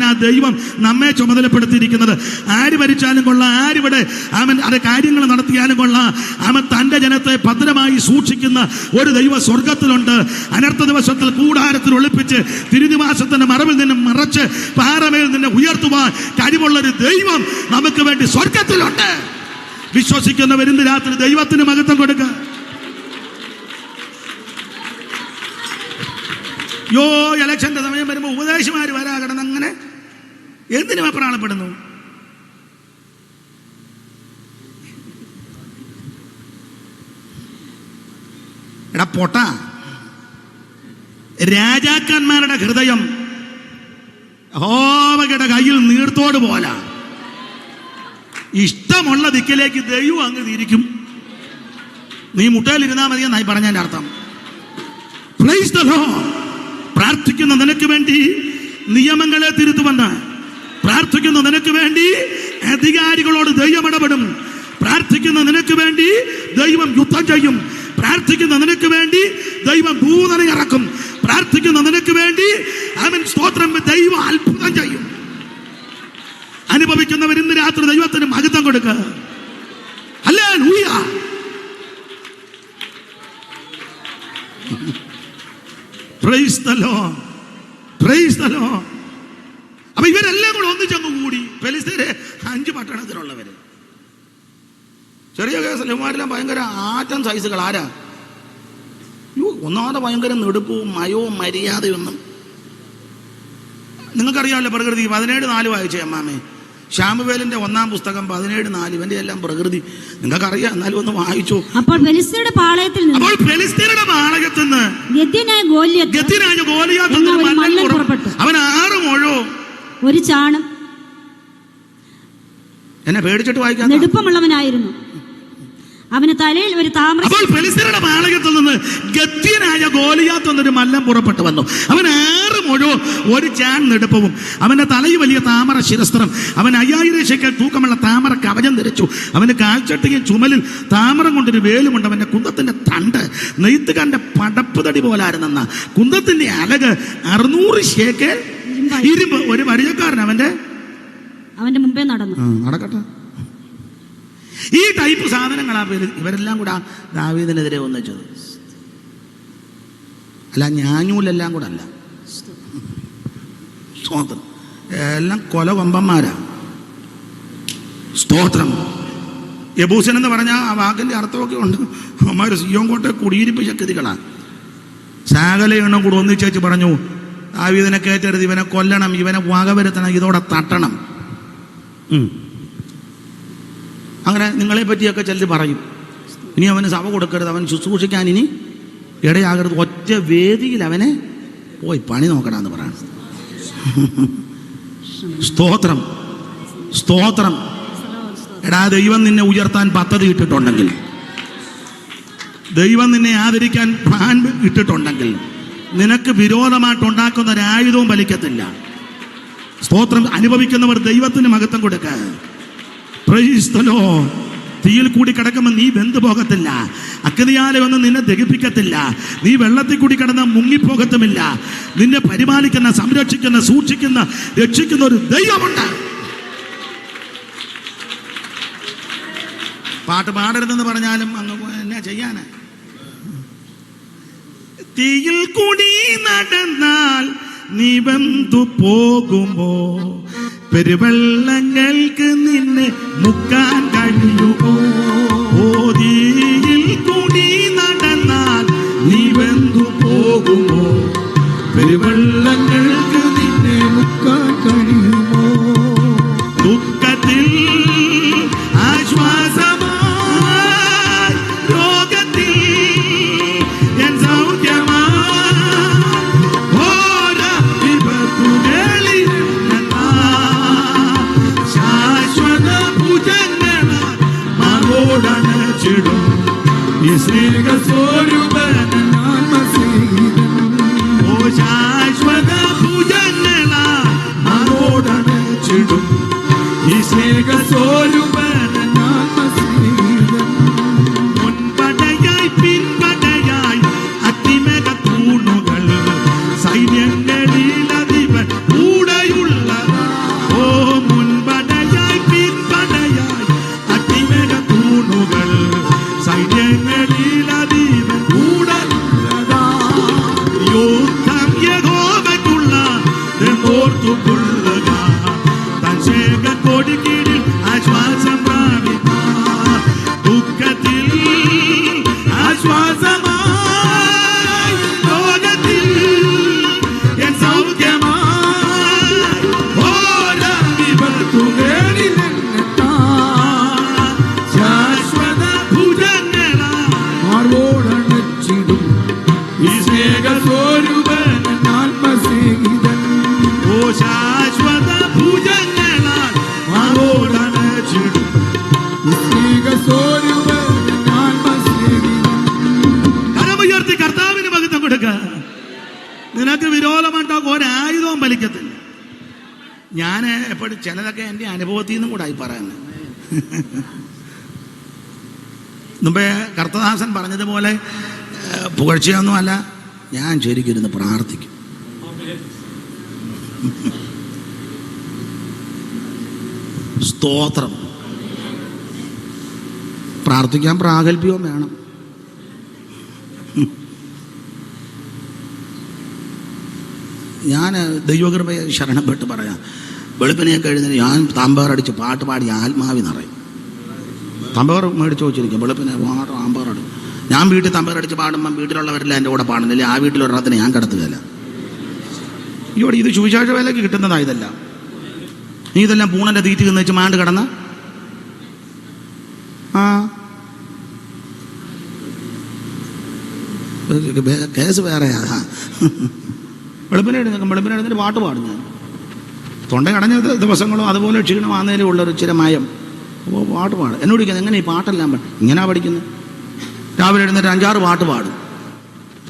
ആ ദൈവം നമ്മെ ചുമതലപ്പെടുത്തിയിരിക്കുന്നത്. ആര് ഭരിച്ചാലും കൊള്ളാം, ആരിവിടെ അത് കാര്യങ്ങൾ നടത്തിയാലും കൊള്ളാം, അവൻ തൻ്റെ ജനത്തെ ഭദ്രമായി സൂക്ഷിക്കുന്ന ഒരു ദൈവ സ്വർഗത്തിലുണ്ട്. അനർത്ഥ ദിവസത്തിൽ കൂടാരത്തിൽ ഒളിപ്പിച്ച് തിരുനിവാസത്തിന്റെ മറവിൽ നിന്നും മറച്ച് പാറമേൽ നിന്നെ ഉയർത്തുവാൻ കഴിവുള്ളൊരു ദൈവം നമുക്ക് വേണ്ടി സ്വർഗത്തിലുണ്ട്. വിശ്വസിക്കുന്നവർ ഇന്ന് രാത്രി ദൈവത്തിന് മഹത്വം കൊടുക്കുക. ഇലക്ഷന്റെ സമയം വരുമ്പോൾ ഉപദേശിമാര് വരാ കിടന്ന് അങ്ങനെ എന്തിനു വെപ്രാളപ്പെടുന്നു? എടാ പൊട്ട, രാജാക്കന്മാരുടെ ഹൃദയം യഹോവയുടെ കയ്യിൽ നീർത്തോട് പോലെ. ഇഷ്ടമുള്ള ദിക്കിലേക്ക് ദൈവം അങ്ങ് തിരിക്കും. നീ മുട്ടയിലിരുന്നാ മതിയെന്നായി പറഞ്ഞതിന്റെ അർത്ഥം. Praise the Lord. പ്രാർത്ഥിക്കുന്ന നിനക്ക് വേണ്ടി നിയമങ്ങളെ തിരുത്തുമെന്ന്, പ്രാർത്ഥിക്കുന്ന നിനക്ക് വേണ്ടി അധികാരികളോട് ദൈവം ഇടപെടും, പ്രാർത്ഥിക്കുന്ന നിനക്ക് വേണ്ടി ദൈവം യുദ്ധം ചെയ്യും, പ്രാർത്ഥിക്കുന്ന നിനക്ക് വേണ്ടി ദൈവം ഭൂതന ഇറക്കും, പ്രാർത്ഥിക്കുന്ന നിനക്ക് വേണ്ടി അവൻ സ്തോത്രം ദൈവം അത്ഭുതം ചെയ്യും. അനുഭവിക്കുന്നവർ ഇന്ന് രാത്രി ദൈവത്തിന് മഹത്വം കൊടുക്കുക. Hallelujah. Praise the Lord. Praise the Lord. അപ്പൊ ഇവരെല്ലാം കൂടെ ഒന്നിച്ചങ്ങ് കൂടി. ഫെലിസ്ത്യരെ 5 പട്ടണത്തിലുള്ളവര്, ചെറിയ കേസല്ല, ഇവന്മാരെല്ലാം ഭയങ്കര ആറ്റം സൈസുകൾ. ആരാ? ഒന്നാമത് ഭയങ്കര നെടുപ്പവും മയവും മര്യാദയൊന്നും. നിങ്ങൾക്കറിയാമല്ലോ പ്രകൃതി. 17:4 വായിച്ചേ അമ്മാമേ. ശാമുവേലിന്റെ 1-ാം പുസ്തകം 17:4. ഇവന്റെ എല്ലാം പ്രകൃതി നിങ്ങൾക്കറിയാം, എന്നാലും ഒന്ന് വായിച്ചു. അപ്പോൾ ഫെലിസ്ത്യരുടെ പാളയത്തിൽ നിന്ന് ഗത്യനായ ഗോലിയാത്ത് അവൻ 6 മുഴോ ഒരു ചാണം എന്നെ പേടിച്ചിട്ട് വായിക്കാൻ നെടുപ്പമുള്ളവനായിരുന്നു. അവന് തലയിൽ ഒരു താമര. അപ്പോൾ ഫെലിസ്ത്യരുടെ പാളയത്തിൽ നിന്ന് ഗത്യനായ ഗോലിയാത്ത് എന്നൊരു മല്ലൻ പുറപ്പെട്ടു വന്നു. അവൻ 6 മുഴോ ഒരു ചാൺ നെടുപ്പവും, അവന്റെ തലയിൽ വലിയ താമര ശിരസ്ത്രം, അവൻ 5000 ശേക്കൽ തൂക്കമുള്ള താമര കവചം ധരിച്ചു. അവന് കാൽച്ചട്ടിയും ചുമലിൽ താമരം കൊണ്ടൊരു വേലുമുണ്ട്. അവന്റെ കുന്തത്തിന്റെ തണ്ട് നെയ്ത്തുകാരന്റെ പടപ്പ് തടി പോലായിരുന്നെന്ന. കുന്തത്തിന്റെ അലക് 600 ശേക്കൽ ഇരുമ്പ്. ഒരു പരിചയക്കാരൻ അവന്റെ മുമ്പേ നടക്കട്ടെ. ഈ ടൈപ്പ് സാധനങ്ങളാ ഇവരെല്ലാം കൂടെ ദാവീദിനെതിരെ ഒന്നിച്ചത്. അല്ല, ഞാഞ്ഞൂലെല്ലാം കൂടെ അല്ല, സ്തോത്രം, എല്ലാം കൊലകൊമ്പന്മാരാ. സ്തോത്രം. യബൂസൻ എന്ന് പറഞ്ഞാൽ ആ വാക്കിന്റെ അർത്ഥമൊക്കെ ഉണ്ട്. അവന്മാർ സിയോൻ കോട്ടെ കുടിയിരിപ്പ് ശക്തികളാണ്. സകല എണ്ണം കൂടെ ഒന്നിച്ചേച്ച് പറഞ്ഞു, ദാവീദിനെ കയറ്റരുത്, ഇവനെ കൊല്ലണം, ഇവനെ വകവരുത്തണം, ഇതോടെ തട്ടണം. അങ്ങനെ നിങ്ങളെ പറ്റിയൊക്കെ ചിലർ പറയും. ഇനി അവന് സഭ കൊടുക്കരുത്, അവൻ ശുശ്രൂഷിക്കാൻ ഇനി ഇടയാകരുത്, ഒറ്റ വേദിയിൽ അവനെ പോയി പണി നോക്കണമെന്ന് പറയണം. സ്തോത്രം, സ്തോത്രം. എടാ, ദൈവം നിന്നെ ഉയർത്താൻ പദ്ധതി ഇട്ടിട്ടുണ്ടെങ്കിൽ, ദൈവം നിന്നെ ആദരിക്കാൻ പ്ലാൻ ഇട്ടിട്ടുണ്ടെങ്കിൽ, നിനക്ക് വിരോധമായിട്ടുണ്ടാക്കുന്ന ഒരായുധവും ഫലിക്കത്തില്ല. സ്തോത്രം. അനുഭവിക്കുന്നവർ ദൈവത്തിന് മഹത്വം കൊടുക്കുക. Praise the Lord. തീയിൽ കൂടി കിടക്കുമ്പോൾ നീ വെന്തു പോകത്തില്ല. അഗ്നിയാലയൊന്നും നിന്നെ ദഹിപ്പിക്കത്തില്ല. നീ വെള്ളത്തിൽ കൂടി കിടന്ന് മുങ്ങിപ്പോകത്തുമില്ല. നിന്നെ പരിപാലിക്കുന്ന, സംരക്ഷിക്കുന്ന, സൂക്ഷിക്കുന്ന, രക്ഷിക്കുന്ന ഒരു ദൈവമുണ്ട്. പാട്ട് പാടരുതെന്ന് പറഞ്ഞാലും അങ്ങ് എന്നാ ചെയ്യാനാ? തീയിൽ കൂടി നടന്നാൽ നീ വെന്തു പോകുമ്പോ പെരുവെള്ളങ്ങൾക്ക് നിന്നെ മുക്കാൻ കഴിയുമോ? തീയിൽ കൂടി നടന്നാൽ നീ വെന്തു പോകുമോ? പെരുവെള്ളങ്ങൾക്ക് നിന്നെ മുക്കാൻ കഴിയുമോ? ദുഃഖത്തിൽ ആശ്വാസമായി, രോഗത്തിൽ ഞാൻ സൗഖ്യമായി, ഓരോ വിപത്തുകളിൽ ശാശ്വത ഭുജങ്ങള മറോടണച്ചിടും ഈ സ്നേഹസ്വരൂപൻ ഓ ശാശ്വത ഭുജങ്ങള മറോടണച്ചിടും ഈ സ്നേഹസ്വരൂപൻ മുൻപടയായി പിൻപടയായി അത്തിമേഘ തൂണുകൾ സൈന്യങ്ങളിൽ അധിപൻ കൂടെയുള്ള ശാശ്വത ഭുജങ്ങളാൽ മാറോടണച്ചിടും. കരമുയർത്തി കർത്താവിന് മഹത്വം കൊടുക്കുക. നിനക്ക് വിരോധമുണ്ടാകും ഒരായുധവും ഫലിക്കത്തില്ല. ഞാൻ എപ്പോഴും ചിലതൊക്കെ എൻ്റെ അനുഭവത്തിൽ നിന്നും കൂടെ ആയി പറയുന്നത്. മുമ്പേ കർത്തദാസൻ പറഞ്ഞതുപോലെ പുകഴ്ചയൊന്നുമല്ല, ഞാൻ ശരിക്കിരുന്ന് പ്രാർത്ഥിക്കും. സ്തോത്രം. പ്രാർത്ഥിക്കാൻ പ്രാഗൽഭ്യവും വേണം. ഞാൻ ദൈവകൃപയെ ശരണപ്പെട്ട് പറയാം. വെളുപ്പിനെയൊക്കെ എഴുന്നേറ്റ് ഞാൻ തമ്പേറടിച്ച് പാട്ട് പാടി ആത്മാവി നിറയും. തമ്പേർ മേടിച്ച് വെച്ചിരിക്കും. വെളുപ്പിനെ താമ്പേറടി ഞാൻ വീട്ടിൽ തമ്പേറടിച്ച് പാടുമ്പം വീട്ടിലുള്ളവരെല്ലാം എൻ്റെ കൂടെ പാടുന്നില്ല. ആ വീട്ടിലൊരെണ്ണത്തിന് ഞാൻ കിടത്തുകയല്ല. ഇവിടെ ഇത് സുവിശേഷ വേലയ്ക്ക് കിട്ടുന്നതായതല്ല. നീ ഇതെല്ലാം പൂണൻ്റെ തീറ്റി നിന്ന് വെച്ച് മാണ്ട് കിടന്ന കേസ് വേറെയാ. വെളുപ്പിനെ എഴുന്നേറ്റ് പാട്ട് പാടും. ഞാൻ തൊണ്ട കടഞ്ഞ ദിവസങ്ങളും അതുപോലെ ക്ഷീണമാകുന്നതിലും ഉള്ളൊരു ചില മയം. അപ്പോൾ പാട്ട് പാടും. എന്നോട് ചോദിക്കുന്നത് എങ്ങനെ ഈ പാട്ടെല്ലാം ഇങ്ങനെയാ പഠിക്കുന്നത്? രാവിലെ എഴുന്നേറ്റ് 5-6 പാട്ട് പാടും.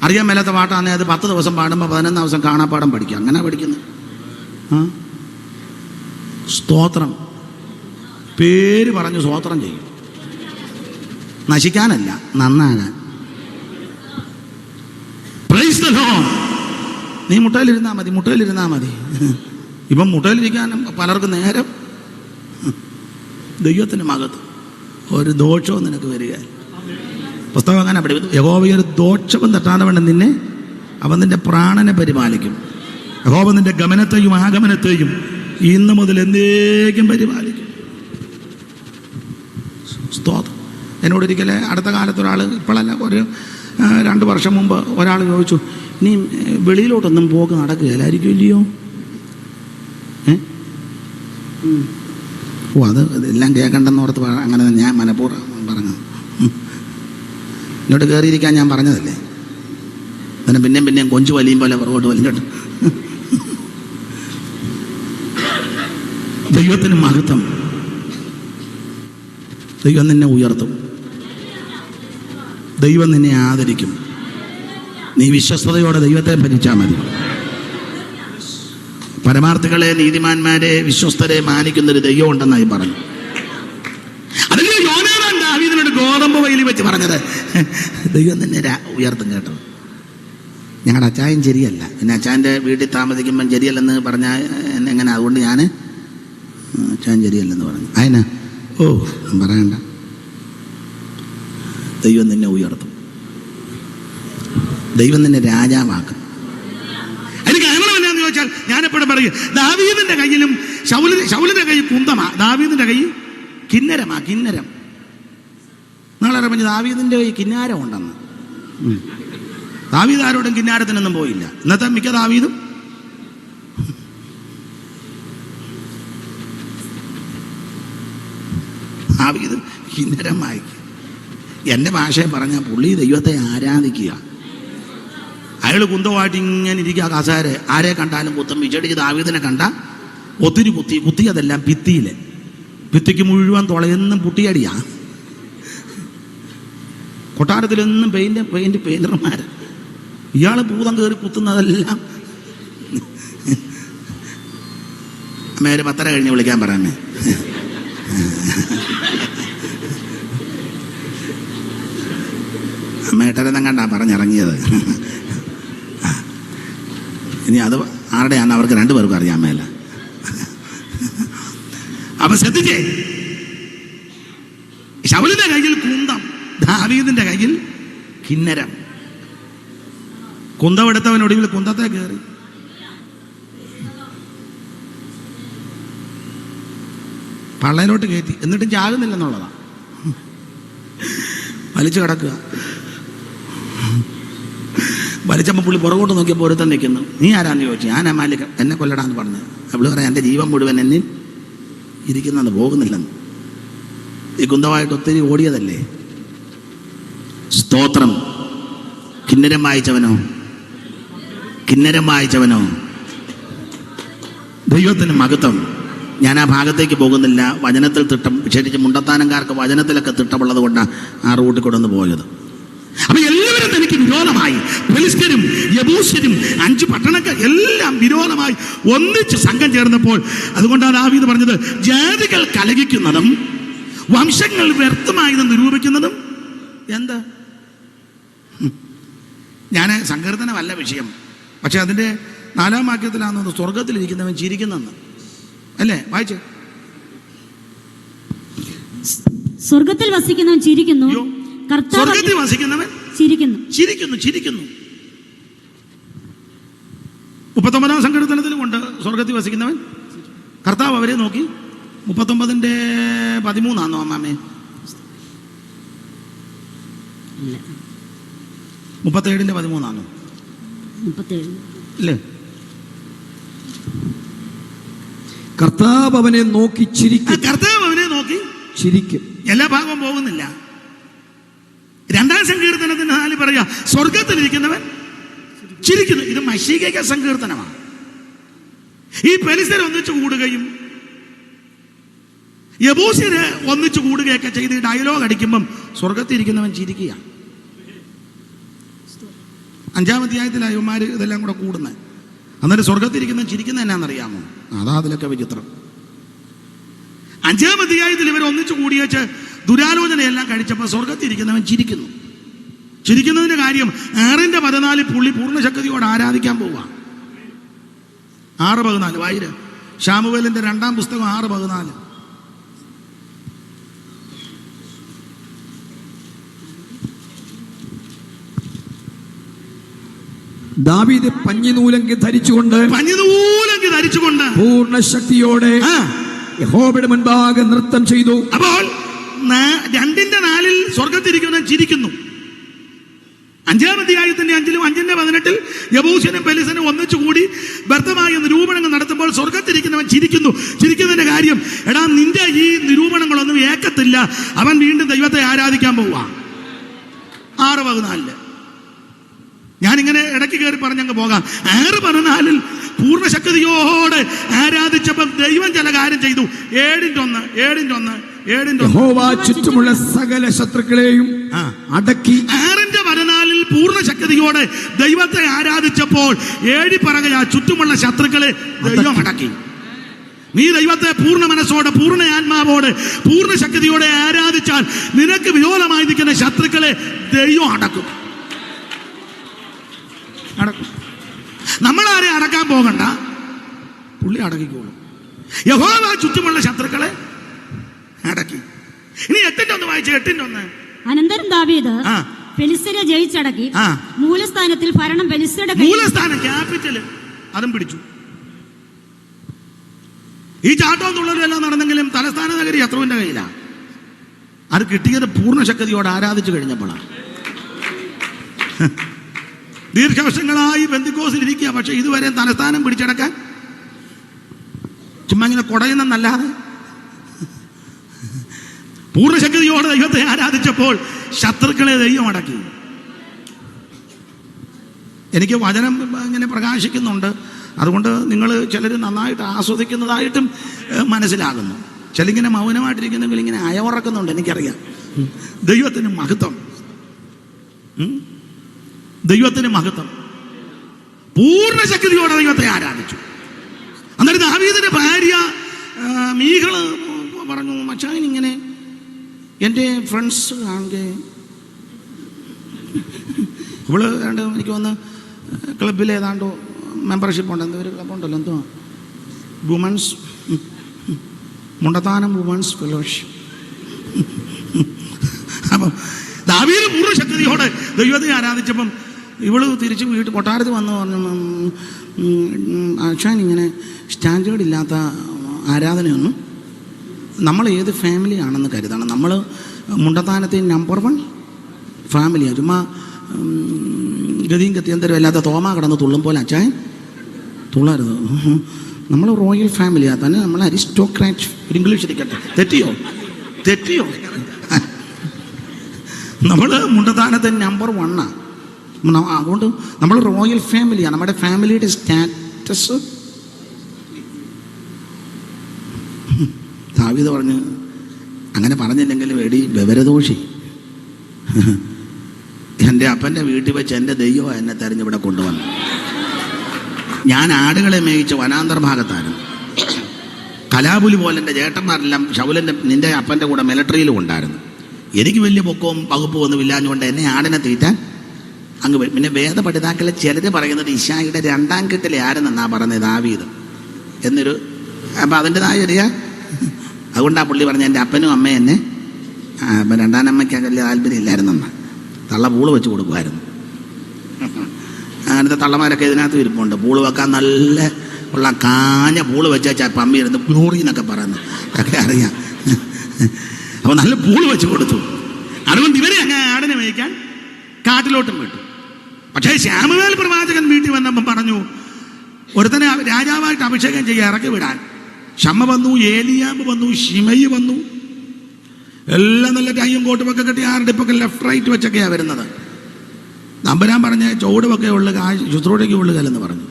അറിയാൻ മേലാത്ത പാട്ടാണെങ്കിൽ അത് 10 ദിവസം പാടുമ്പോൾ 11 ദിവസം കാണാപ്പാടം പഠിക്കുക. അങ്ങനെ പഠിക്കുന്നത്. സ്തോത്രം. പേര് പറഞ്ഞ് സ്തോത്രം ചെയ്യും. നശിക്കാനല്ല, നന്നാകാൻ. Praise the Lord. നീ മുട്ടയിലിരുന്നാൽ മതി. ഇപ്പം മുട്ടയിലിരിക്കാനും പലർക്കും നേരം. ദൈവത്തിൻ്റെ മകത്ത് ഒരു ദോഷവും നിനക്ക് വരിക. പുസ്തകം അങ്ങനെ പഠിക്കും. യഹോവയൊരു ദോഷവും തട്ടാതെ വേണ്ട നിന്നെ അവൻ നിന്റെ പ്രാണനെ പരിപാലിക്കും. യഹോവ നിന്റെ ഗമനത്തെയും ആഗമനത്തെയും ഇന്ന് മുതൽ എന്നേക്കും പരിപാലിക്കും. സ്തോത്രം. എന്നോടൊരിക്കൽ അടുത്ത കാലത്ത് ഒരാൾ, ഇപ്പോഴല്ല ഒരു 2 വർഷം മുമ്പ് ഒരാൾ ചോദിച്ചു, ഇനി വെളിയിലോട്ടൊന്നും പോക്ക് നടക്കുകയില്ലായിരിക്കും ഇല്ലയോ? അത് എല്ലാം കേൾക്കണ്ടെന്ന് ഓർത്ത് അങ്ങനെ ഞാൻ മനഃപൂർവ്വം പറഞ്ഞു. ഇങ്ങോട്ട് കയറിയിരിക്കാൻ ഞാൻ പറഞ്ഞതല്ലേ. അതിനെ പിന്നെയും കൊഞ്ചു വലിയും പോലെ പുറകോട്ട് വലിഞ്ഞോട്ട്. ദൈവത്തിന് മഹത്വം. ദൈവം നിന്നെ ഉയർത്തും. ദൈവം നിന്നെ ആദരിക്കും. നീ വിശ്വസ്തയോടെ ദൈവത്തെ ഭരിച്ചാൽ മതി. പരമാർത്ഥികളെ, നീതിമാന്മാരെ, വിശ്വസ്തരെ മാനിക്കുന്നൊരു ദൈവം ഉണ്ടെന്നായി പറഞ്ഞു. അതിന് യോനാഥാൻ ദാവീദിനോട് ഗോതമ്പ് വയലിൽ വെച്ച് പറഞ്ഞത്, ദൈവം നിന്നെ ഉയർത്തും കേട്ടോ. ഞങ്ങളുടെ അച്ചായൻ ശരിയല്ല, പിന്നെ അച്ചായൻ്റെ വീട്ടിൽ താമസിക്കുമ്പം ശരിയല്ലെന്ന് പറഞ്ഞാൽ എങ്ങനെ, അതുകൊണ്ട് ഞാൻ അച്ചായൻ ശരിയല്ലെന്ന് പറഞ്ഞു. അതിന് പറയണ്ട, ദൈവം നിന്നെ ഉയർത്തും. ദൈവം നിന്നെ രാജാവാക്കും. അതിന് കാരണം എന്നാന്ന് ചോദിച്ചാൽ ഞാനെപ്പോഴും പറയും, ദാവീദിന്റെ കയ്യിലും ശൗലിന്റെ കൈ കുന്തമാ, ദാവീദിന്റെ കൈ കിന്നരമാ. കിന്നരം നിങ്ങളെ പറഞ്ഞ് ദാവീദിന്റെ കൈ കിന്നാരം ഉണ്ടെന്ന്. ദാവീദ് ആരോടും കിന്നാരത്തിനൊന്നും പോയില്ല. ഇന്നത്തെ മിക്ക ദാവീദും കിന്നരം വായിക്കുക. എൻ്റെ ഭാഷയെ പറഞ്ഞാൽ പുള്ളി ദൈവത്തെ ആരാധിക്കുക. അയാൾ കുന്തമായിട്ട് ഇങ്ങനെ ഇരിക്കുക കസാര. ആരെ കണ്ടാലും കുത്തം വിചടിച്ച് ദാവീദിനെ കണ്ട ഒത്തിരി കുത്തിയതെല്ലാം ഭിത്തിയിലെ. ഭിത്തിക്ക് മുഴുവൻ തുളയെന്നും പുട്ടിയടിയാ. കൊട്ടാരത്തിലൊന്നും പെയിന്റർമാർ. ഇയാൾ ഭൂതം കയറി കുത്തുന്നതെല്ലാം. അമ്മേര് 10:30 കഴിഞ്ഞ് വിളിക്കാൻ പറയാമേ. അമ്മ 8:30 കണ്ടാ പറഞ്ഞിറങ്ങിയത്. ഇനി അത് ആരുടെയാണെന്ന് അവർക്ക് 2 പേർക്കും അറിയാൻ മേല. അപ്പൊ ശ്രദ്ധിച്ചേ, ശൗലിന്റെ കയ്യിൽ കുന്തം, ദാവീദിന്റെ കയ്യിൽ കിന്നരം. കുന്തം എടുത്തവൻ ഒടുവിൽ കുന്തത്തെ കയറി. പള്ളയിലോട്ട് കയറ്റി. എന്നിട്ടും ചാകുന്നില്ലെന്നുള്ളതാണ്. വലിച്ചു കിടക്കുക. വലിച്ചപ്പോൾ പുള്ളി പുറകോട്ട് നോക്കിയപ്പോൾ ഒരുത്തൻ നിൽക്കുന്നു. നീ ആരാന്ന് ചോദിച്ചു. ഞാനാ മാലിക്, എന്നെ കൊല്ലടാന്ന് പറഞ്ഞു. അവള് പറയാം, എൻ്റെ ജീവൻ മുഴുവൻ എന്നിൽ ഇരിക്കുന്നത് പോകുന്നില്ലെന്ന്. ഈ കുന്തമായിട്ട് ഒത്തിരി ഓടിയതല്ലേ. സ്തോത്രം. കിന്നരം വായിച്ചവനോ ദൈവത്തിന് മഹത്വം. ഞാൻ ആ ഭാഗത്തേക്ക് പോകുന്നില്ല. വചനത്തിൽ തിട്ടം, ശരിക്കും മുണ്ടത്താനംകാർക്ക് വചനത്തിലൊക്കെ തിട്ടമുള്ളത് കൊണ്ടാണ് ആ റൂട്ടിൽ കൊണ്ടു പോയത്. അപ്പൊ എല്ലാവരും തനിക്ക് വിരോധമായി, ഫെലിസ്ത്യരും യെബൂസ്യരും 5 പട്ടണക്കാർ എല്ലാം വിരോധമായി ഒന്നിച്ച് സംഘം ചേർന്നപ്പോൾ, അതുകൊണ്ടാണ് ദാവീദ് പറഞ്ഞത്, ജാതികൾ കലഹിക്കുന്നതും വംശങ്ങൾ വ്യർത്ഥമായെന്ന് നിരൂപിക്കുന്നതും എന്താ? ഞാൻ സങ്കീർത്തനമല്ല വിഷയം, പക്ഷെ അതിൻ്റെ 4-ാം വാക്യത്തിലാണെന്ന് സ്വർഗത്തിലിരിക്കുന്നവൻ ചിരിക്കുന്നെന്ന് അല്ലേ? വായിച്ചേ. സ്വർഗത്തിൽ വസിക്കുന്നവൻ ചിരിക്കുന്നു, സ്വർഗത്തിൽ വസിക്കുന്നവൻ ചിരിക്കുന്നു. 39-ാം സങ്കീർത്തനത്തിലും ഉണ്ട് സ്വർഗത്തിൽ വസിക്കുന്നവൻ. കർത്താവ് അവരെ നോക്കി. 39-ന്റെ 13 അമ്മാമേ, 37-ന്റെ 13 അല്ലേ? കർത്താവ് അവനെ നോക്കി ചിരിക്കും. കർത്താവ് അവനെ നോക്കി ചിരിക്കും. എല്ലാ ഭാഗവും പോകുന്നില്ല. 2-ാം സങ്കീർത്തനത്തിന് 4 പറയാ, സ്വർഗത്തിലിരിക്കുന്നവൻ ചിരിക്കുന്നു. ഇത് മശീക സങ്കീർത്തനമാണ്. ഈ ഫെലിസ്ത്യർ ഒന്നിച്ചു കൂടുകയും യെബൂസ്യര് ഒന്നിച്ചു കൂടുകയൊക്കെ ചെയ്ത് ഡയലോഗ് അടിക്കുമ്പം സ്വർഗത്തിരിക്കുന്നവൻ ചിരിക്കുക. 5-ാം അധ്യായത്തിലാണ് ഇവന്മാർ ഇതെല്ലാം കൂടെ കൂടുന്നത്. അന്നേരം സ്വർഗത്തിരിക്കുന്ന ചിരിക്കുന്ന എന്നാണെന്നറിയാമോ? അതാ അതിലൊക്കെ വിചിത്രം. 5-ാം അധ്യായത്തിൽ ഇവർ ഒന്നിച്ചു കൂടിയേച്ച് ദുരാലോചനയെല്ലാം കഴിച്ചപ്പോൾ സ്വർഗത്തിരിക്കുന്നവൻ ചിരിക്കുന്നു. ചിരിക്കുന്നതിന്റെ കാര്യം 6-ന്റെ 14 പുള്ളി പൂർണ്ണശക്തിയോടെ ആരാധിക്കാൻ പോവുക. 6:14 വായിര്. ശാമുവേലിന്റെ 2-ാം പുസ്തകം 6:14. ദാവീദ് പഞ്ഞിനൂലങ്കി ധരിച്ചുകൊണ്ട് പൂർണ്ണ ശക്തിയോടെ യഹോവയുടെ മുൻപാകെ നൃത്തം ചെയ്തു. അപ്പോൾ 2-ന്റെ 4 സ്വർഗത്തിരിക്കുന്നവൻ ചിരിക്കുന്നു. 5-ാം അധ്യായത്തിന്റെ 5-ലും 5-ന്റെ 18 യെബൂസ്യനും ഫെലിസ്ത്യനും ഒന്നിച്ചു കൂടി വ്യർത്ഥമായ നിരൂപണങ്ങൾ നടത്തുമ്പോൾ സ്വർഗത്തിരിക്കുന്നവൻ ചിരിക്കുന്നു. ചിരിക്കുന്നതിന്റെ കാര്യം, എടാ നിന്റെ ഈ നിരൂപണങ്ങളൊന്നും ഏക്കത്തില്ല, അവൻ വീണ്ടും ദൈവത്തെ ആരാധിക്കാൻ പോവുക. 6:14. ഞാനിങ്ങനെ ഇടയ്ക്ക് കയറി പറഞ്ഞങ്ങ് പോകാം. 6:14 പൂർണ്ണശക്തിയോടെ ആരാധിച്ചപ്പോൾ ദൈവം ചില കാര്യം ചെയ്തു. 7:1 യഹോവ ചുറ്റുമുള്ള സകല ശത്രുക്കളെയും അടക്കി. 6:14 പൂർണ്ണശക്തിയോടെ ദൈവത്തെ ആരാധിച്ചപ്പോൾ 7 പറയുക ചുറ്റുമുള്ള ശത്രുക്കളെ ദൈവം അടക്കി. നീ ദൈവത്തെ പൂർണ്ണ മനസ്സോടെ, പൂർണ്ണ ആത്മാവോടെ, പൂർണ്ണ ശക്തിയോടെ ആരാധിച്ചാൽ നിനക്ക് വിരോധമായി നിൽക്കുന്ന ശത്രുക്കളെ ദൈവം അടക്കും. നമ്മളാരെ അടക്കാൻ പോകണ്ട, പുള്ളി അടക്കിക്കോളും. യഹോവ ചുറ്റുമുള്ള ശത്രുക്കളെ അടക്കി. ഇനി 8:1 വായിച്ചു. 8:1. അനന്തരം ദാവീദ് ഫെലിസ്ത്യരെ ജയിച്ചടക്കി മൂലസ്ഥാനത്തിൽ ഭരണം ഫെലിസ്ത്യരുടെ മൂലസ്ഥാനം ക്യാപിറ്റല് അതും പിടിച്ചു. ഈ ചാട്ടവും തുള്ളലും എല്ലാം നടന്നെങ്കിലും തലസ്ഥാന നഗരി ശത്രുവിന്റെ കയ്യിലാണ്. അത് കിട്ടിയത് പൂർണ്ണശക്തിയോടെ ആരാധിച്ചു കഴിഞ്ഞപ്പോഴാണ്. ദീർഘവർഷങ്ങളായി പെന്തിക്കോസിൽ ഇരിക്കുക, പക്ഷെ ഇതുവരെ തലസ്ഥാനം പിടിച്ചടക്കാൻ ചുമ്മാ ഇങ്ങനെ കുടയുന്നല്ലാതെ പൂർണ്ണശക്തിയോടെ ദൈവത്തെ ആരാധിച്ചപ്പോൾ ശത്രുക്കളെ ദൈവം അടക്കി. എനിക്ക് വചനം ഇങ്ങനെ പ്രകാശിക്കുന്നുണ്ട്. അതുകൊണ്ട് നിങ്ങൾ ചിലർ നന്നായിട്ട് ആസ്വദിക്കുന്നതായിട്ടും മനസ്സിലാകുന്നു. ചിലങ്ങനെ മൗനമായിട്ടിരിക്കുന്നെങ്കിൽ ഇങ്ങനെ അയവറക്കുന്നുണ്ട്, എനിക്കറിയാം. ദൈവത്തിന് മഹത്വം, ദൈവത്തിന് മഹത്വം. പൂർണ്ണശക്തിയോടെ ദൈവത്തെ ആരാധിച്ചു. അന്നേരം ദാവീദിന്റെ ഭാര്യ മീഖള് പറഞ്ഞു, മച്ചാൻ ഇങ്ങനെ എൻ്റെ ഫ്രണ്ട്സ് ആണെങ്കിൽ ഇവള് എനിക്ക് വന്ന് ക്ലബിൽ ഏതാണ്ടോ മെമ്പർഷിപ്പ് ഉണ്ട്, എന്തൊരു ക്ലബുണ്ടല്ലോ, എന്തോ വുമൻസ് മുണ്ടത്താനം വുമൻസ് ഫെലോഷിപ്പ്. അപ്പം ദാവീദ് പൂർണ്ണശക്തിയോടെ ദൈവത്തെ ആരാധിച്ചപ്പം ഇവള് തിരിച്ച് വീട്ടിൽ കൊട്ടാരത്തിൽ വന്ന് പറഞ്ഞു, ആശാൻ ഇങ്ങനെ സ്റ്റാൻഡേർഡ് ഇല്ലാത്ത ആരാധനയൊന്നും നമ്മൾ ഏത് ഫാമിലിയാണെന്ന് കരുതണം. നമ്മൾ മുണ്ടത്താനത്തെ നമ്പർ 1 ഫാമിലിയാണ്. ചുമ്മാ ഗതിയും ഗത്യന്തരം അല്ലാത്ത തോമ കിടന്ന് തുള്ളും പോലെ അച്ചായൻ തുള്ളരുത്. നമ്മൾ റോയൽ ഫാമിലിയാണ് തന്നെ, നമ്മൾ അരിസ്റ്റോക്രാറ്റ്. ഇംഗ്ലീഷ് ഇരിക്കട്ടെ, തെറ്റിയോ? നമ്മൾ മുണ്ടത്താനത്തെ നമ്പർ 1 അതുകൊണ്ട് നമ്മൾ റോയൽ ഫാമിലിയാണ്. നമ്മുടെ ഫാമിലിയുടെ സ്റ്റാറ്റസ് ദാവീദ് പറഞ്ഞു, അങ്ങനെ പറഞ്ഞില്ലെങ്കിലും എടി വിവരദോഷി, എൻ്റെ അപ്പൻ്റെ വീട്ടിൽ വെച്ച് എൻ്റെ ദൈവം എന്നെ തെരഞ്ഞിവിടെ കൊണ്ടുവന്നു. ഞാൻ ആടുകളെ മേയിച്ച വനാന്തർ ഭാഗത്തായിരുന്നു. കലാപുലി പോലെ എൻ്റെ ചേട്ടന്മാരെല്ലാം ശൗലൻ്റെ നിൻ്റെ അപ്പൻ്റെ കൂടെ മിലിറ്ററിയിലും ഉണ്ടായിരുന്നു. എനിക്ക് വലിയ പൊക്കവും വകുപ്പും ഒന്നും ഇല്ലാഞ്ഞുകൊണ്ട് എന്നെ ആടിനെ തീറ്റാൻ അങ്ങ് വരും. പിന്നെ വേദപഠിതാക്കളെ ചിലർ പറയുന്നത് ഇശായിയുടെ 2ാം കെട്ടിലെ ആരെന്നാ പറഞ്ഞത് ദാവീദ് എന്നൊരു. അപ്പം അതിൻ്റെതായ ചെറിയ അതുകൊണ്ടാണ് പുള്ളി പറഞ്ഞ എൻ്റെ അപ്പനും അമ്മയും എന്നെ 2ാം അമ്മയ്ക്ക് വലിയ താല്പര്യം ഇല്ലായിരുന്നെന്നാണ്. തള്ള പൂള് വെച്ച് കൊടുക്കുമായിരുന്നു. അങ്ങനത്തെ തള്ളമാരൊക്കെ ഇതിനകത്ത് ഇരിപ്പുണ്ട്. പൂള് വെക്കാൻ നല്ല ഉള്ള കാഞ്ഞ പൂള് വെച്ചാൽ പമ്മി ഇരുന്ന് ഗ്ലോറി എന്നൊക്കെ പറയുന്നത് ഒക്കെ അറിയാം. അപ്പോൾ നല്ല പൂള് വെച്ച് കൊടുത്തു. അതുകൊണ്ട് ഇവരെ അങ്ങനെ ആടിനെ മേയ്ക്കാൻ കാട്ടിലോട്ടും വിട്ടു. പക്ഷേ ശാമുവേൽ പ്രവാചകൻ വീട്ടിൽ വന്നപ്പം പറഞ്ഞു, ഒരുത്തനെ രാജാവായിട്ട് അഭിഷേകം ചെയ്യാൻ ഇറക്കി വിടാൻ. ഷമ്മ വന്നു, ഏലിയാബ് വന്നു, ശിമയി വന്നു. എല്ലാം നല്ല ടൈയും കോട്ടുമൊക്കെ കെട്ടി ആരുടെപ്പൊക്കെ ലെഫ്റ്റ് റൈറ്റ് വെച്ചൊക്കെയാണ് വരുന്നത്. നമ്പരാൻ പറഞ്ഞ ചുവടുമൊക്കെ ഉള്ളു, ശുശ്രൂഷയ്ക്ക് ഉള്ളുകല്ലെന്ന് പറഞ്ഞു.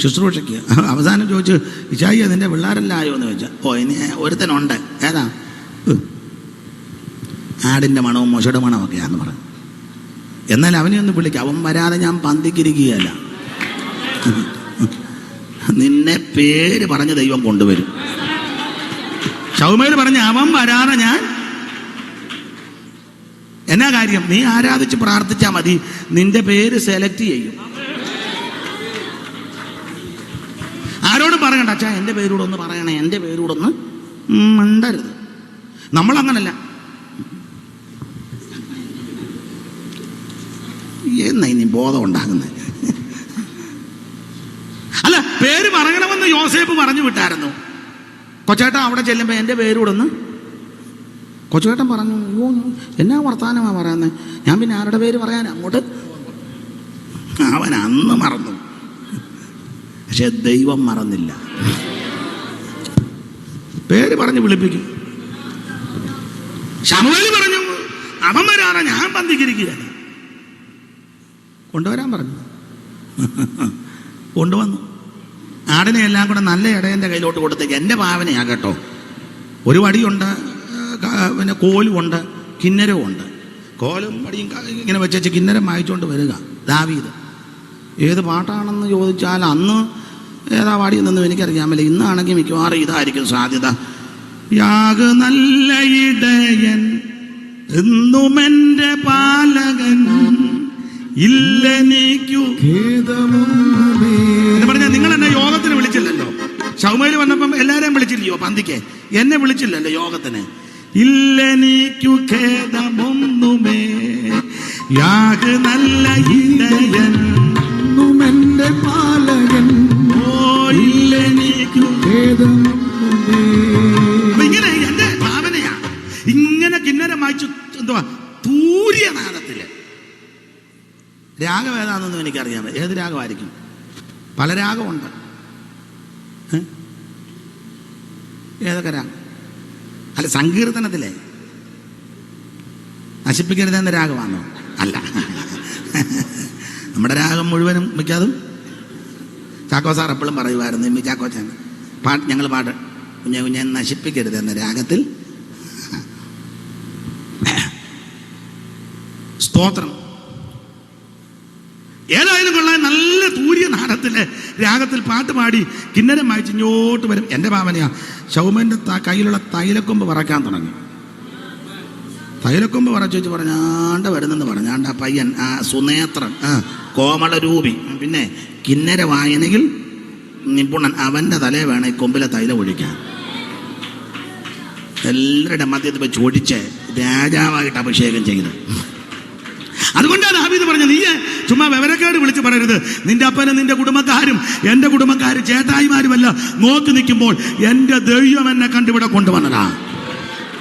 ശുശ്രൂഷയ്ക്ക് അവസാനം ചോദിച്ചു, ഇശായി അതിൻ്റെ പിള്ളേരെല്ലാം ആയോ എന്ന് ചോദിച്ചാൽ, ഓ ഇനി ഒരുത്തനുണ്ട്. ഏതാ? ആടിൻ്റെ മണവും മൊശയുടെ മണമൊക്കെയാന്ന് പറഞ്ഞു. എന്നാൽ അവനെ ഒന്ന് വിളിക്കുക, അവൻ വരാതെ ഞാൻ പന്തിക്കിരിക്കുകയല്ല. നിന്നെ പേര് പറഞ്ഞ ദൈവം കൊണ്ടുവരും. ശൗമേൽ പറഞ്ഞ അവൻ വരാതെ ഞാൻ. എന്നാ കാര്യം? നീ ആരാധിച്ച് പ്രാർത്ഥിച്ചാൽ മതി, നിന്റെ പേര് സെലക്ട് ചെയ്യും. ആരോടും പറയണ്ട, അച്ഛാ എൻ്റെ പേരൂടെ ഒന്ന് പറയണേ, എൻ്റെ പേരൂടെ ഒന്ന് മണ്ടരുത്. നമ്മളങ്ങനല്ല. എന്നാ ഇനി ബോധം ഉണ്ടാകുന്നത്? അല്ല, പേര് പറയണമെന്ന് യോസേപ്പ് പറഞ്ഞു വിട്ടായിരുന്നു. കൊച്ചേട്ടൻ അവിടെ ചെല്ലുമ്പോൾ എൻ്റെ പേരൂടെ ഒന്ന്. കൊച്ചുവേട്ടൻ പറഞ്ഞു, അയ്യോ എന്നാ വർത്താനമാണ് പറയുന്നത്, ഞാൻ പിന്നെ ആരുടെ പേര് പറയാൻ അങ്ങോട്ട്. അവൻ അന്ന് മറന്നു, പക്ഷെ ദൈവം മറന്നില്ല. പേര് പറഞ്ഞ് വിളിപ്പിക്കും. ശമൂവേൽ പറഞ്ഞു, അവൻ വരാറാ ഞാൻ പന്തിക്കിരിക്കുകയാണ്. കൊണ്ടുവരാൻ പറഞ്ഞു. കൊണ്ടുവന്നു. ആടിനെ എല്ലാം കൂടെ നല്ല ഇടയൻ്റെ കയ്യിലോട്ട് കൊടുത്തേക്ക്. എൻ്റെ ഭാവനയാ കേട്ടോ. ഒരു വടിയുണ്ട്, പിന്നെ കോലുമുണ്ട്, കിന്നരവും ഉണ്ട്. കോലും വടിയും ഇങ്ങനെ വെച്ച് കിന്നരം വായിച്ചുകൊണ്ട് വരിക ദാവീദ്. ഏത് പാട്ടാണെന്ന് ചോദിച്ചാൽ അന്ന് ഏതാ പാടിയെന്നൊന്നും എനിക്കറിയാമല്ല. ഇന്നാണെങ്കിൽ മിക്കവാറും ഇതായിരിക്കും സാധ്യത. യാഗ് നല്ല ഇടയൻ എന്നും എൻ്റെ പാലകൻ ഇല്ലെനിക്കു എന്ന് പറഞ്ഞാൽ നിങ്ങൾ എന്നെ യോഗത്തിന് വിളിച്ചില്ലല്ലോ. ശൗമേൽ വന്നപ്പം എല്ലാവരെയും വിളിച്ചില്ലയോ പന്തിക്ക്? എന്നെ വിളിച്ചില്ലല്ലോ യോഗത്തിന്. ഇല്ലെനിക്കു ഖേദമൊന്നുമേ, യാഗ് നല്ല ഇടയൻ എന്റെ പാലകൻ, ഓ ഇല്ലെനിക്കു ഖേദമൊന്നുമേ. ഇങ്ങനെ എന്റെ ഭാവനയാ. ഇങ്ങനെ കിന്നരം വായിച്ചു എന്തുവാ തൂര്യനാദത്തില്. രാഗം ഏതാണെന്നൊന്നും എനിക്കറിയാം. ഏത് രാഗമായിരിക്കും? പല രാഗമുണ്ട്. ഏതൊക്കെ രാഗം? അല്ല, സങ്കീർത്തനത്തിലെ നശിപ്പിക്കരുതെന്ന രാഗമാണോ? അല്ല, നമ്മുടെ രാഗം മുഴുവനും മിക്കതും ചാക്കോ സാർ എപ്പോഴും പറയുമായിരുന്നു, ഇമ്മി ചാക്കോച്ചാൻ ഞങ്ങൾ പാട്ട് കുഞ്ഞെ കുഞ്ഞെ നശിപ്പിക്കരുതെന്ന രാഗത്തിൽ. സ്തോത്രം. ഏതായാലും കൊള്ളാൻ നല്ല തൂര്യനാദത്തിലെ രാഗത്തിൽ പാട്ട് പാടി കിന്നരം വായിച്ച് ഇങ്ങോട്ട് വരും. എൻ്റെ ഭാവനയാ, ശൗമേൻ്റെ കയ്യിലുള്ള തൈലക്കൊമ്പ് പറക്കാൻ തുടങ്ങി. തൈലക്കൊമ്പ് പറച്ചു വെച്ച് പറഞ്ഞാണ്ട് വരുന്നെന്ന് പറഞ്ഞാണ്ട് ആ പയ്യൻ, ആ സുനേത്രൻ, കോമളരൂപി, പിന്നെ കിന്നര വായനയിൽ നിപുണൻ, അവൻ്റെ തലേ വേണം ഈ കൊമ്പിലെ തൈലം ഒഴിക്കാൻ. എല്ലാവരുടെ മധ്യത്തിൽ പോയി ചോദിച്ച് രാജാവായിട്ട് അഭിഷേകം ചെയ്ത്. അതുകൊണ്ടാണ് ദാവീദ് പറഞ്ഞത്, നീ ചുമ്മാ വിവരക്കേട് വിളിച്ച് പറയരുത്. നിന്റെ അപ്പനും നിന്റെ കുടുംബക്കാരും എൻ്റെ കുടുംബക്കാരും ചേട്ടായിമാരുമല്ല നോക്കി നിൽക്കുമ്പോൾ എൻ്റെ ദൈവം എന്നെ കണ്ടിവിടെ കൊണ്ടുവന്നതാ.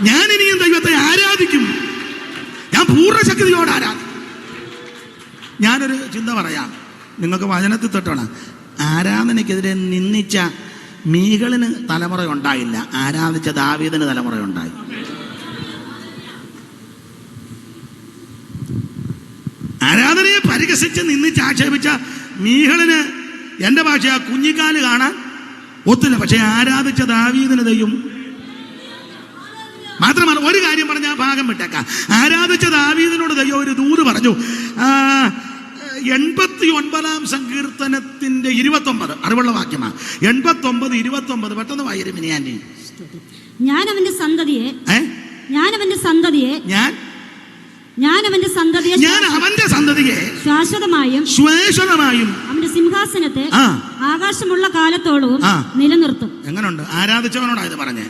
ഞാൻ ഇനിയും ദൈവത്തെ ആരാധിക്കും. ഞാൻ പൂർണ്ണശക്തിയോട് ആരാധിക്കും. ഞാനൊരു ചിന്ത പറയാം, നിങ്ങൾക്ക് വചനത്തിൽ തൊട്ടാണ്. ആരാധനയ്ക്കെതിരെ നിന്ദിച്ച മീകളിന് തലമുറ ഉണ്ടായില്ല, ആരാധിച്ച ദാവീദിന് തലമുറയുണ്ടായി. ആരാധനയെ പരിഹസിച്ച് നിന്നിച്ച് ആക്ഷേപിച്ച മീകളിന് എൻ്റെ ഭാഷ കുഞ്ഞിക്കാല് കാണാൻ ഒത്തില്ല. പക്ഷെ ആരാധിച്ച ദാവീദിന് ദൈവം മാത്രമല്ല ഒരു കാര്യം പറഞ്ഞ ആ ഭാഗം വിട്ടേക്കാം. ആരാധിച്ച ദാവീദിനോട് ദൈവം ഒരു ദൂത് പറഞ്ഞു. 89-ാം സങ്കീർത്തനത്തിന്റെ 29 അറിവുള്ള വാക്യമാണ്. 89-29 പെട്ടെന്ന് വായിരും. ഞാൻ അവന്റെ സന്തതിയെ ശാശ്വതമായും അവന്റെ സിംഹാസനത്തെ ആകാശമുള്ള കാലത്തോളവും നിലനിർത്തും. എങ്ങനുണ്ട്? ആരാധിച്ചവനോടാ ഇത് പറഞ്ഞേ.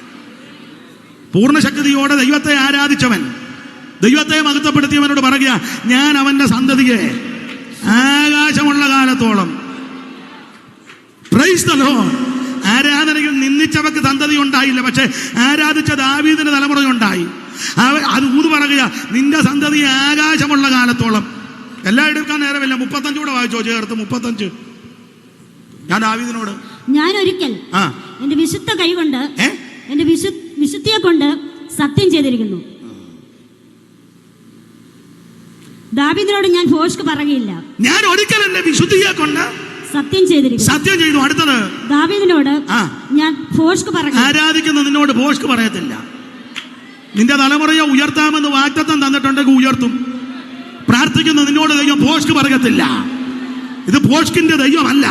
പൂർണ്ണശക്തിയോടെ ദൈവത്തെ ആരാധിച്ചവൻ, ദൈവത്തെ മഹത്വപ്പെടുത്തിയവനോട് പറയുക, ഞാൻ അവന്റെ സന്തതിയെ ആകാശമുള്ള കാലത്തോളം. Praise the Lord. ആരാധനയിൽ നിന്ദിച്ചവർക്ക് സന്തതി ഉണ്ടായില്ല, പക്ഷെ ആരാധിച്ച ദാവീദിന് തലമുറയുണ്ടായി. അത് ഊത് പറയുക, നിന്റെ സന്തതി ആകാശമുള്ള കാലത്തോളം. എല്ലാം എടുക്കാൻ നേരമില്ല. 35 കൂടെ വായിച്ചോ, ചേർത്ത് 35. ഞാൻ ദാവീദിനോട് ഞാൻ ഒരിക്കൽ എന്റെ വിശുദ്ധ കൈകൊണ്ട് എന്റെ വിശുദ്ധിയെ കൊണ്ട് സത്യം ചെയ്തിരിക്കുന്നു. ദാവീദിനോട് ഞാൻ ഭോഷ്ക് പറയുകയില്ല. ഞാൻ ഒരിക്കൽ എന്റെ വിശുദ്ധിയെ കൊണ്ട് സത്യം ചെയ്തു. അടുത്തത് ദാവീദിനോട് ഞാൻ ഭോഷ്ക് പറയും. ആരാധിക്കുന്ന നിന്നോട് ഭോഷ്ക് പറയത്തില്ല. നിന്റെ തലമുറയെ ഉയർത്താമെന്ന് വാഗ്ദത്തം തന്നിട്ടുണ്ടെങ്കിൽ ഉയർത്തും. പ്രാർത്ഥിക്കുന്ന നിന്നോട് ദൈവം ഭോഷ്ക് പറയത്തില്ല. ഇത് ഭോഷ്കിന്റെ ദൈവമല്ല.